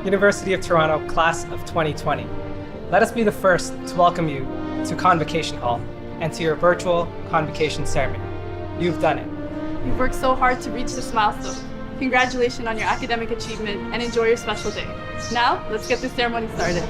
University of Toronto Class of 2020. Let us be the first to welcome you to Convocation Hall and to your virtual convocation ceremony. You've done it. You've worked so hard to reach this milestone. Congratulations on your academic achievement and enjoy your special day. Now, let's get the ceremony started.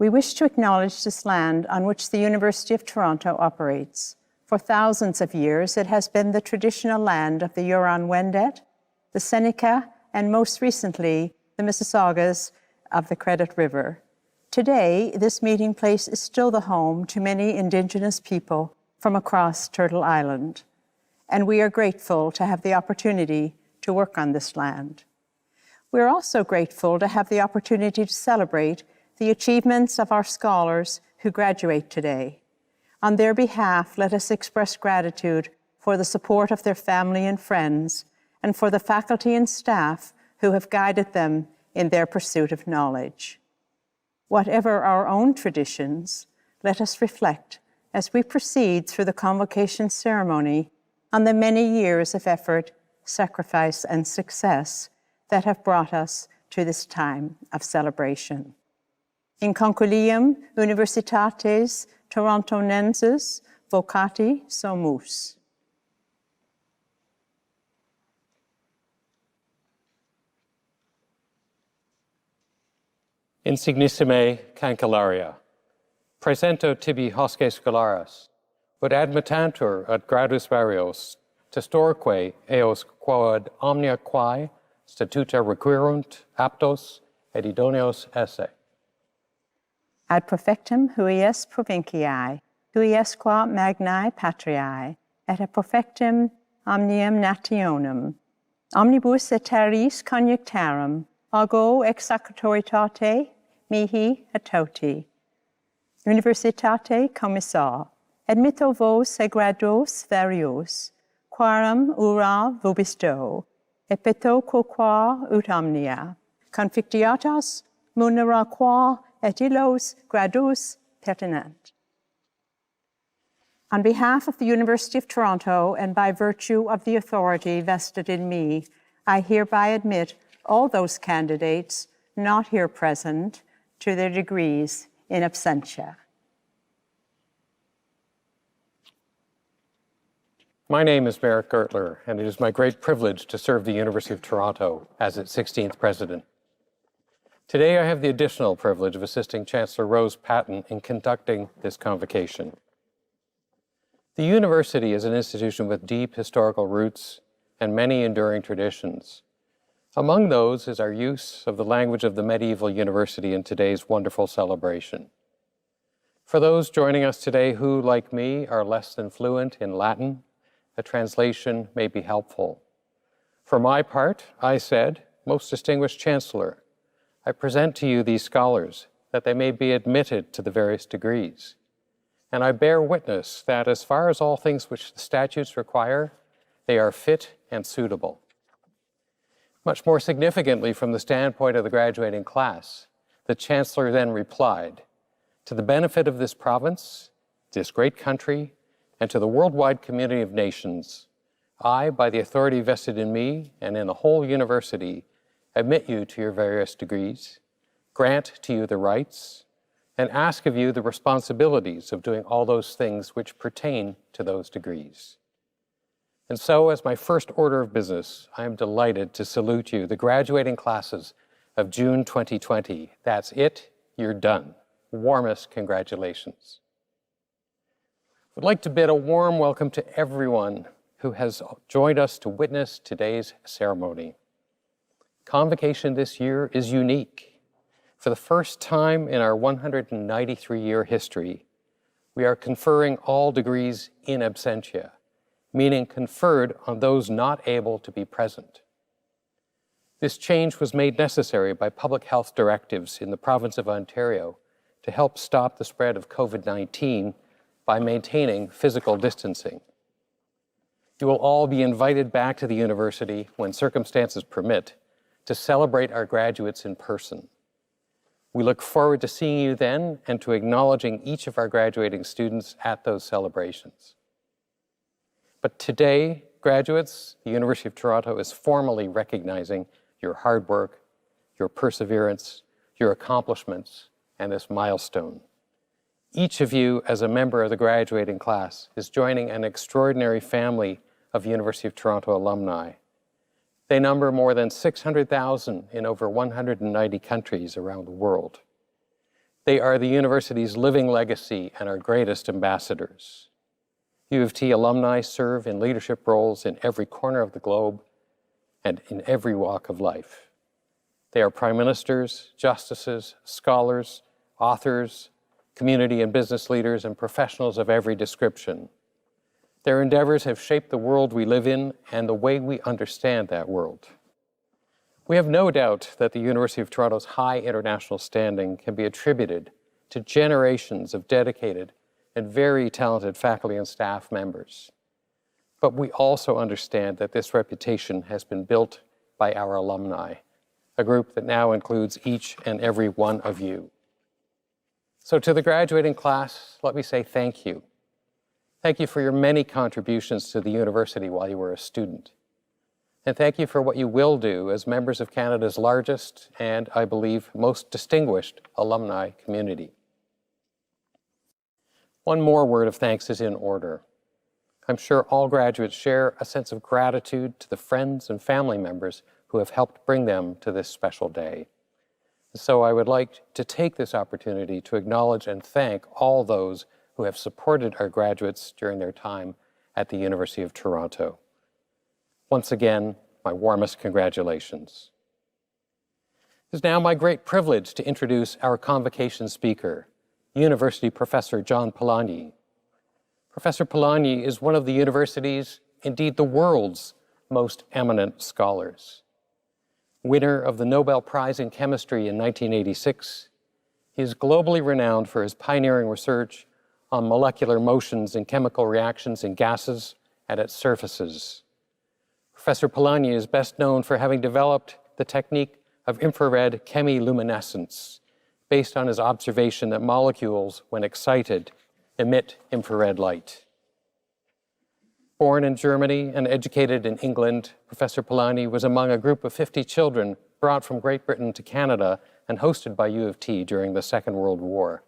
We wish to acknowledge this land on which the University of Toronto operates. For thousands of years, it has been the traditional land of the Huron-Wendat, the Seneca, and most recently, the Mississaugas of the Credit River. Today, this meeting place is still the home to many Indigenous people from across Turtle Island, and we are grateful to have the opportunity to work on this land. We're also grateful to have the opportunity to celebrate the achievements of our scholars who graduate today. On their behalf, let us express gratitude for the support of their family and friends, and for the faculty and staff who have guided them in their pursuit of knowledge. Whatever our own traditions, let us reflect as we proceed through the convocation ceremony on the many years of effort, sacrifice, and success that have brought us to this time of celebration. In concilium Universitates Torontonenses vocati sumus. Insignissime Cancellaria, presento tibi hosce scholaris, ut admittantur ad gradus varios, testorque eos quod omnia quae statuta requirunt aptos et idoneos esse. Ad profectum huies provinciae, huiesque magnae patriae, et ad profectum omnium nationum, omnibus et terris conjunctarum, ago ex sacratoritate mihi atoti. Universitate commissar, admitto vos e grados varios, quarum ura vobisto, et peto quoque ut omnia, confictiatas munera qua et illos gradus pertinent. On behalf of the University of Toronto and by virtue of the authority vested in me, I hereby admit all those candidates not here present to their degrees in absentia. My name is Merritt Gertler, and it is my great privilege to serve the University of Toronto as its 16th president. Today, I have the additional privilege of assisting Chancellor Rose Patton in conducting this convocation. The university is an institution with deep historical roots and many enduring traditions. Among those is our use of the language of the medieval university in today's wonderful celebration. For those joining us today who, like me, are less than fluent in Latin, a translation may be helpful. For my part, I said, Most Distinguished Chancellor, I present to you these scholars that they may be admitted to the various degrees. And I bear witness that as far as all things which the statutes require, They are fit and suitable. Much more significantly, from the standpoint of the graduating class, the Chancellor then replied, "To the benefit of this province, this great country, and to the worldwide community of nations, I, by the authority vested in me and in the whole university, admit you to your various degrees, grant to you the rights, and ask of you the responsibilities of doing all those things which pertain to those degrees." And so, as my first order of business, I am delighted to salute you, the graduating classes of June 2020. That's it, you're done. Warmest congratulations. I'd like to bid a warm welcome to everyone who has joined us to witness today's ceremony. Convocation this year is unique. For the first time in our 193-year history, we are conferring all degrees in absentia, meaning conferred on those not able to be present. This change was made necessary by public health directives in the province of Ontario to help stop the spread of COVID-19 by maintaining physical distancing. You will all be invited back to the university when circumstances permit to celebrate our graduates in person. We look forward to seeing you then and to acknowledging each of our graduating students at those celebrations. But today, graduates, the University of Toronto is formally recognizing your hard work, your perseverance, your accomplishments, and this milestone. Each of you, as a member of the graduating class, is joining an extraordinary family of University of Toronto alumni. They number more than 600,000 in over 190 countries around the world. They are the university's living legacy and our greatest ambassadors. U of T alumni serve in leadership roles in every corner of the globe and in every walk of life. They are prime ministers, justices, scholars, authors, community and business leaders, and professionals of every description. Their endeavors have shaped the world we live in and the way we understand that world. We have no doubt that the University of Toronto's high international standing can be attributed to generations of dedicated and very talented faculty and staff members. But we also understand that this reputation has been built by our alumni, a group that now includes each and every one of you. So to the graduating class, let me say thank you. Thank you for your many contributions to the university while you were a student. And thank you for what you will do as members of Canada's largest and, I believe, most distinguished alumni community. One more word of thanks is in order. I'm sure all graduates share a sense of gratitude to the friends and family members who have helped bring them to this special day. So I would like to take this opportunity to acknowledge and thank all those who have supported our graduates during their time at the University of Toronto. Once again, my warmest congratulations. It is now my great privilege to introduce our convocation speaker, University Professor John Polanyi. Professor Polanyi is one of the university's, indeed the world's, most eminent scholars. Winner of the Nobel Prize in Chemistry in 1986, he is globally renowned for his pioneering research on molecular motions and chemical reactions in gases and at surfaces. Professor Polanyi is best known for having developed the technique of infrared chemiluminescence, based on his observation that molecules, when excited, emit infrared light. Born in Germany and educated in England, Professor Polanyi was among a group of 50 children brought from Great Britain to Canada and hosted by U of T during the Second World War.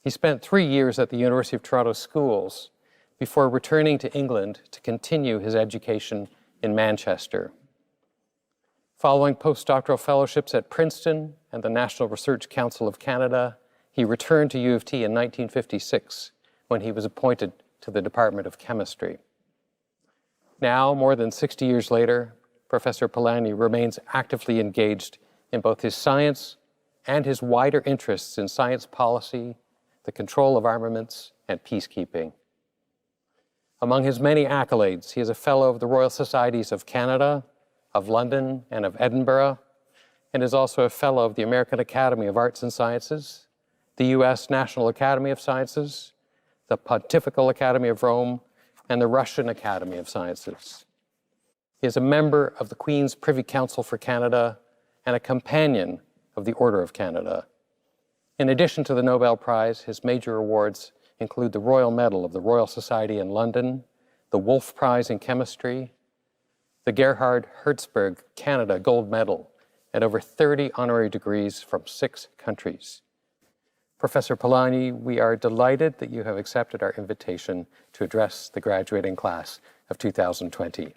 He spent 3 years at the University of Toronto schools before returning to England to continue his education in Manchester. Following postdoctoral fellowships at Princeton and the National Research Council of Canada, he returned to U of T in 1956 when he was appointed to the Department of Chemistry. Now, more than 60 years later, Professor Polanyi remains actively engaged in both his science and his wider interests in science policy, the control of armaments, and peacekeeping. Among his many accolades, he is a Fellow of the Royal Societies of Canada, of London, and of Edinburgh, and is also a Fellow of the American Academy of Arts and Sciences, the U.S. National Academy of Sciences, the Pontifical Academy of Rome, and the Russian Academy of Sciences. He is a member of the Queen's Privy Council for Canada and a companion of the Order of Canada. In addition to the Nobel Prize, his major awards include the Royal Medal of the Royal Society in London, the Wolf Prize in Chemistry, the Gerhard Hertzberg Canada Gold Medal, and over 30 honorary degrees from 6 countries. Professor Polanyi, we are delighted that you have accepted our invitation to address the graduating class of 2020.